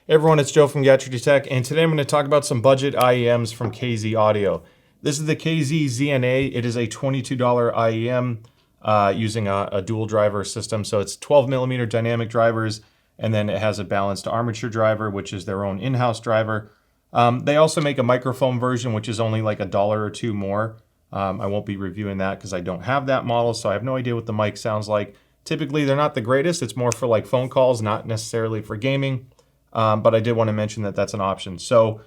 Hey everyone, it's Joe from Gadgetry Tech, and today I'm going to talk about some budget IEMs from KZ Audio. This is the KZ-ZNA. It is a $22 IEM using a dual driver system. So it's 12mm dynamic drivers, and then it has a balanced armature driver, which is their own in-house driver. They also make a microphone version, which is only like $1 or $2 more. I won't be reviewing that because I don't have that model, so I have no idea what the mic sounds like. Typically, they're not the greatest. It's more for like phone calls, not necessarily for gaming. But I did want to mention that that's an option. So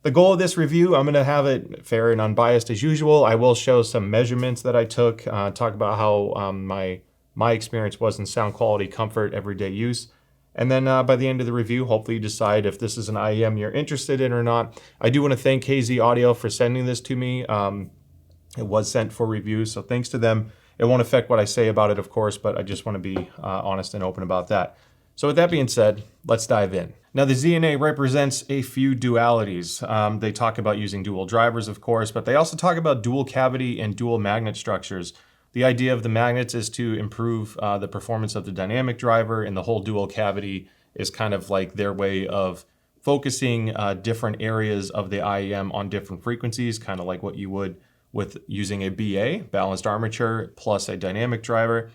the goal of this review, I'm going to have it fair and unbiased as usual. I will show some measurements that I took, talk about how my experience was in sound quality, comfort, everyday use. And then by the end of the review, hopefully you decide if this is an IEM you're interested in or not. I do want to thank KZ Audio for sending this to me. It was sent for review, so thanks to them. It won't affect what I say about it, of course, but I just want to be honest and open about that. So with that being said, let's dive in. Now the ZNA represents a few dualities. They talk about using dual drivers, of course, but they also talk about dual cavity and dual magnet structures. The idea of the magnets is to improve the performance of the dynamic driver, and the whole dual cavity is kind of like their way of focusing different areas of the IEM on different frequencies, kind of like what you would with using a BA, balanced armature, plus a dynamic driver.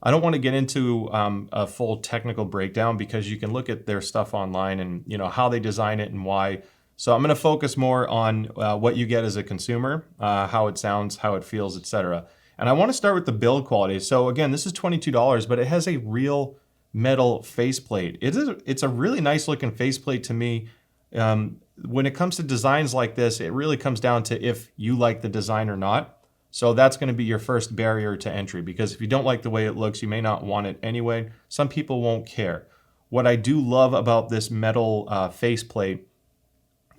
I don't want to get into a full technical breakdown because you can look at their stuff online and how they design it and why. So I'm going to focus more on what you get as a consumer, how it sounds, how it feels, etc. And I want to start with the build quality. So again, this is $22, but it has a real metal faceplate. It's a really nice looking faceplate to me. When it comes to designs like this, it really comes down to if you like the design or not. So that's going to be your first barrier to entry, because if you don't like the way it looks, you may not want it anyway. Some people won't care. What I do love about this metal faceplate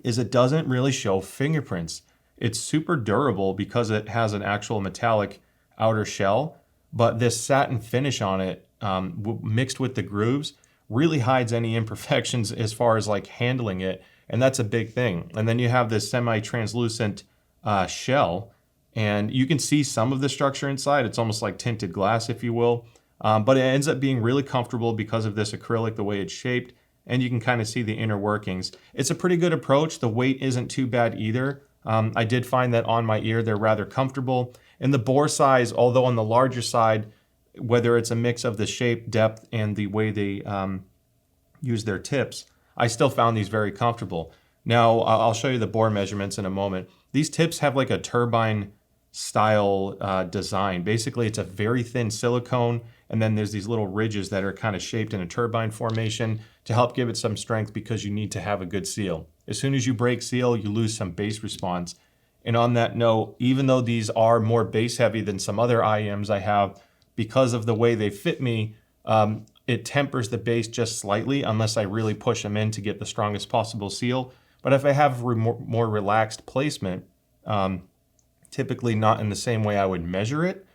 is it doesn't really show fingerprints. It's super durable because it has an actual metallic outer shell, but this satin finish on it mixed with the grooves really hides any imperfections as far as like handling it, and that's a big thing. And then you have this semi-translucent shell, and you can see some of the structure inside. It's almost like tinted glass, if you will. But it ends up being really comfortable because of this acrylic, the way it's shaped, and you can kind of see the inner workings. It's a pretty good approach. The weight isn't too bad either. I did find that on my ear, they're rather comfortable. And the bore size, although on the larger side, whether it's a mix of the shape, depth, and the way they use their tips, I still found these very comfortable. Now, I'll show you the bore measurements in a moment. These tips have like a turbine style design. Basically, it's a very thin silicone, and then there's these little ridges that are kind of shaped in a turbine formation to help give it some strength, because you need to have a good seal. As soon as you break seal, you lose some bass response. And on that note, even though these are more bass heavy than some other IEMs I have, because of the way they fit me, it tempers the bass just slightly unless I really push them in to get the strongest possible seal. But if I have more relaxed placement, typically not in the same way I would measure it,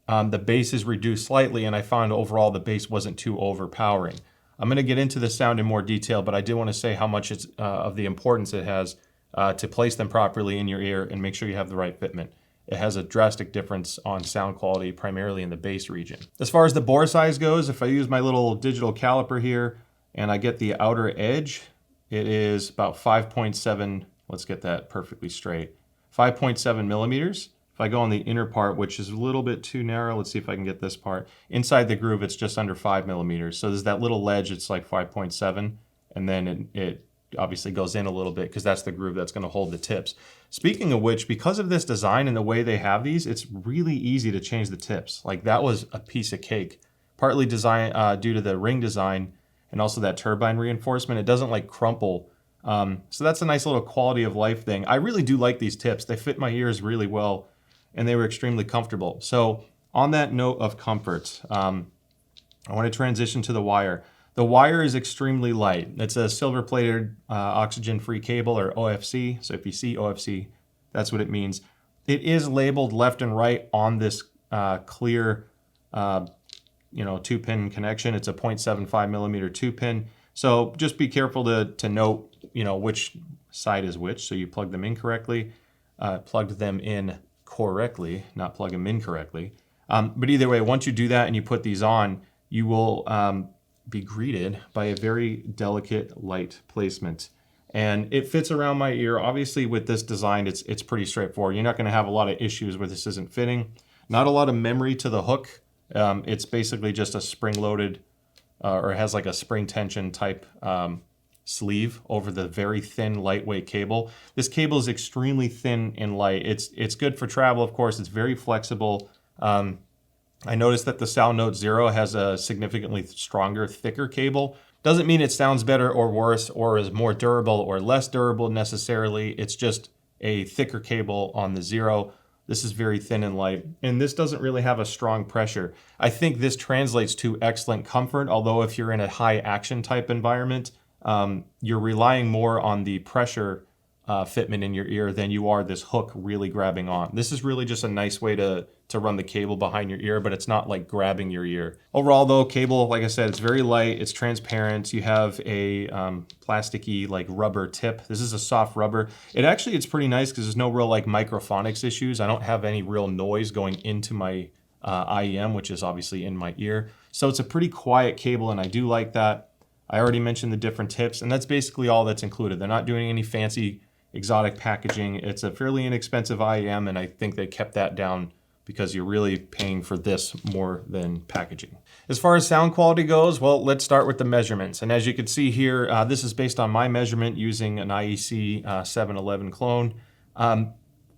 the bass is reduced slightly, and I found overall the bass wasn't too overpowering. I'm going to get into the sound in more detail, but I did want to say how much it's of the importance it has to place them properly in your ear and make sure you have the right fitment. It has a drastic difference on sound quality, primarily in the bass region. As far as the bore size goes, if I use my little digital caliper here and I get the outer edge, it is about 5.7, let's get that perfectly straight, 5.7 millimeters. If I go on the inner part, which is a little bit too narrow, let's see if I can get this part. Inside the groove, it's just under 5 millimeters. So there's that little ledge, it's like 5.7, and then it obviously goes in a little bit because that's the groove that's going to hold the tips. Speaking of which, because of this design and the way they have these, it's really easy to change the tips. Like, that was a piece of cake. Partly due to the ring design and also that turbine reinforcement. It doesn't like crumple. So that's a nice little quality of life thing. I really do like these tips. They fit my ears really well, and they were extremely comfortable. So on that note of comfort, I want to transition to the wire. The wire is extremely light. It's a silver-plated oxygen-free cable, or OFC. So if you see OFC, that's what it means. It is labeled left and right on this clear, 2-pin connection. It's a 0.75 millimeter 2-pin. So just be careful to note, which side is which. So you plug them in correctly, plugged them in correctly, not plug them in correctly. But either way, once you do that and you put these on, you will be greeted by a very delicate light placement. And it fits around my ear. Obviously with this design, it's pretty straightforward. You're not gonna have a lot of issues where this isn't fitting. Not a lot of memory to the hook. It's basically just a spring-loaded, or it has like a spring tension type sleeve over the very thin, lightweight cable. This cable is extremely thin and light. It's good for travel, of course. It's very flexible. I noticed that the SoundNote Zero has a significantly stronger, thicker cable. Doesn't mean it sounds better or worse or is more durable or less durable necessarily. It's just a thicker cable on the Zero. This is very thin and light, and this doesn't really have a strong pressure. I think this translates to excellent comfort, although if you're in a high action type environment, you're relying more on the pressure fitment in your ear than you are this hook really grabbing on. This is really just a nice way to run the cable behind your ear, but it's not like grabbing your ear. Overall though, cable, like I said, it's very light, it's transparent. You have a plasticky like rubber tip. This is a soft rubber. It's pretty nice because there's no real like microphonics issues. I don't have any real noise going into my IEM, which is obviously in my ear. So it's a pretty quiet cable and I do like that. I already mentioned the different tips and that's basically all that's included. They're not doing any fancy exotic packaging. It's a fairly inexpensive IEM and I think they kept that down because you're really paying for this more than packaging. As far as sound quality goes, well, let's start with the measurements. And as you can see here, this is based on my measurement using an IEC 711 clone.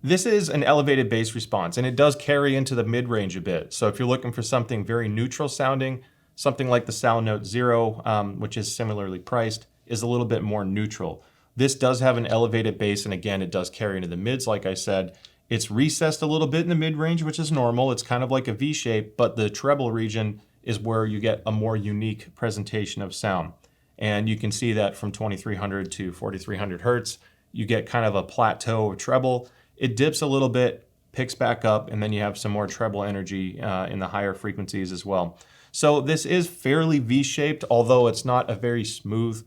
This is an elevated bass response and it does carry into the mid-range a bit. So if you're looking for something very neutral sounding, something like the SoundNote Zero, which is similarly priced, is a little bit more neutral. This does have an elevated bass, and again, it does carry into the mids, like I said. It's recessed a little bit in the mid-range, which is normal. It's kind of like a V shape, but the treble region is where you get a more unique presentation of sound. And you can see that from 2300 to 4300 hertz, you get kind of a plateau of treble. It dips a little bit, picks back up, and then you have some more treble energy in the higher frequencies as well. So this is fairly V-shaped, although it's not a very smooth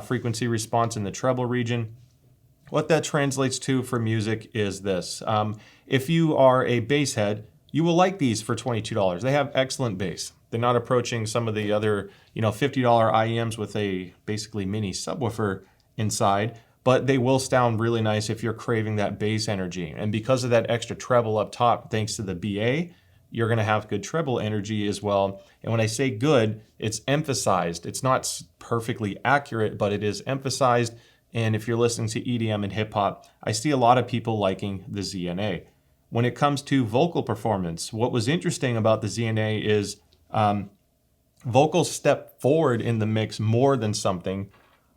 frequency response in the treble region. What that translates to for music is this. If you are a bass head, you will like these for $22. They have excellent bass. They're not approaching some of the other, $50 IEMs with a basically mini subwoofer inside, but they will sound really nice if you're craving that bass energy. And because of that extra treble up top, thanks to the BA, you're going to have good treble energy as well. And when I say good, it's emphasized. It's not perfectly accurate, but it is emphasized. And if you're listening to EDM and hip hop, I see a lot of people liking the ZNA. When it comes to vocal performance, what was interesting about the ZNA is vocals step forward in the mix more than something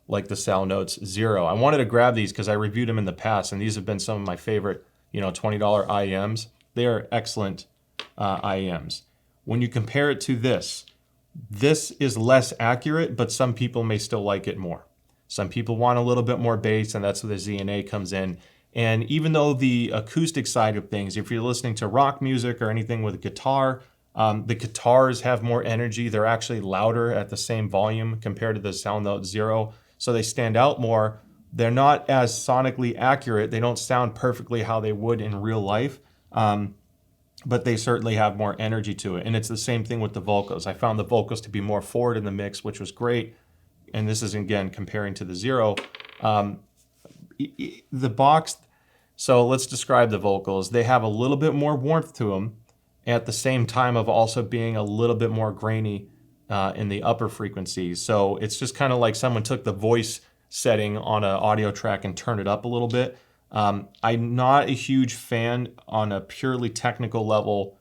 like the SoundNote Zero. I wanted to grab these because I reviewed them in the past, and these have been some of my favorite, $20 IEMs. They are excellent IEMs. When you compare it to this is less accurate, but some people may still like it more. Some people want a little bit more bass, and that's where the ZNA comes in. And even though the acoustic side of things, if you're listening to rock music or anything with a guitar, the guitars have more energy. They're actually louder at the same volume compared to the SoundNote Zero, so they stand out more. They're not as sonically accurate. They don't sound perfectly how they would in real life. But they certainly have more energy to it. And it's the same thing with the vocals. I found the vocals to be more forward in the mix, which was great. And this is, again, comparing to the Zero. The box, so let's describe the vocals. They have a little bit more warmth to them at the same time of also being a little bit more grainy in the upper frequencies. So it's just kind of like someone took the voice setting on an audio track and turned it up a little bit. I'm not a huge fan on a purely technical level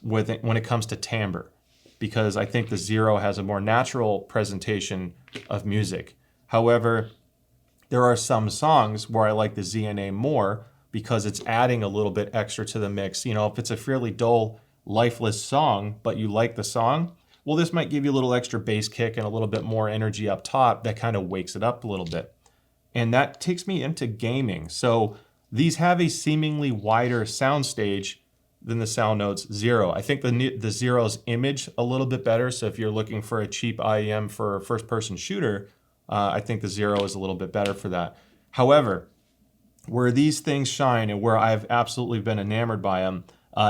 when it comes to timbre, because I think the Zero has a more natural presentation of music. However, there are some songs where I like the ZNA more because it's adding a little bit extra to the mix. If it's a fairly dull, lifeless song, but you like the song, well, this might give you a little extra bass kick and a little bit more energy up top that kind of wakes it up a little bit. And that takes me into gaming. So these have a seemingly wider soundstage than the SoundNote Zero. I think the Zero's image a little bit better. So if you're looking for a cheap IEM for a first-person shooter, I think the Zero is a little bit better for that. However, where these things shine and where I've absolutely been enamored by them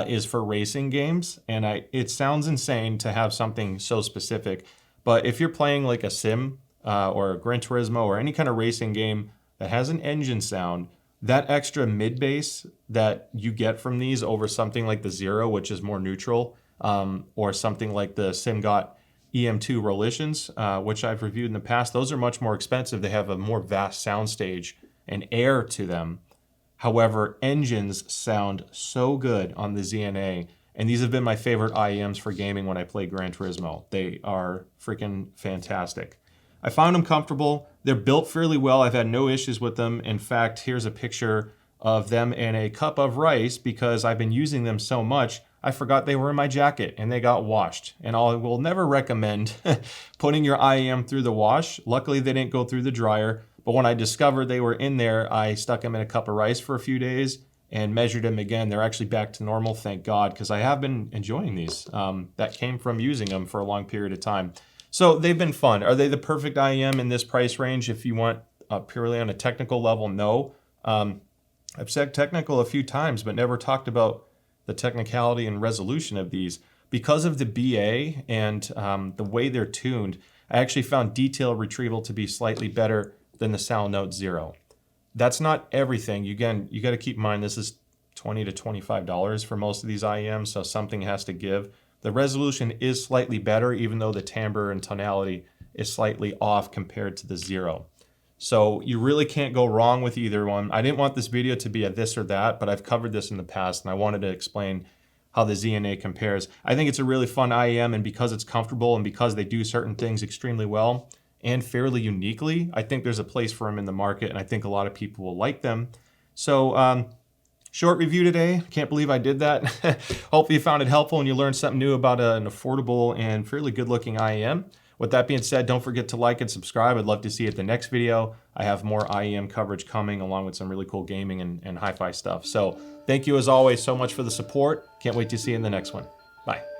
is for racing games. And it sounds insane to have something so specific, But if you're playing like a sim or a Gran Turismo or any kind of racing game that has an engine sound, that extra mid bass that you get from these over something like the Zero, which is more neutral, or something like the SimGot EM2 Rollitions, which I've reviewed in the past, those are much more expensive. They have a more vast soundstage and air to them. However, engines sound so good on the ZNA, and these have been my favorite IEMs for gaming when I play Gran Turismo. They are freaking fantastic. I found them comfortable. They're built fairly well. I've had no issues with them. In fact, here's a picture of them in a cup of rice because I've been using them so much, I forgot they were in my jacket and they got washed. And I will never recommend putting your IEM through the wash. Luckily, they didn't go through the dryer. But when I discovered they were in there, I stuck them in a cup of rice for a few days and measured them again. They're actually back to normal, thank God, because I have been enjoying these. That came from using them for a long period of time. So they've been fun. Are they the perfect IEM in this price range if you want purely on a technical level? No. I've said technical a few times, but never talked about the technicality and resolution of these. Because of the BA and the way they're tuned, I actually found detail retrieval to be slightly better than the Sound Note Zero. That's not everything. Again, you got to keep in mind this is $20 to $25 for most of these IEMs, so something has to give. The resolution is slightly better, even though the timbre and tonality is slightly off compared to the Zero. So you really can't go wrong with either one. I didn't want this video to be a this or that, but I've covered this in the past, and I wanted to explain how the ZNA compares. I think it's a really fun IEM, and because it's comfortable and because they do certain things extremely well and fairly uniquely, I think there's a place for them in the market, and I think a lot of people will like them. So short review today. Can't believe I did that. Hope you found it helpful and you learned something new about an affordable and fairly good looking IEM. With that being said, don't forget to like and subscribe. I'd love to see you at the next video. I have more IEM coverage coming along with some really cool gaming and hi-fi stuff. So thank you as always so much for the support. Can't wait to see you in the next one. Bye.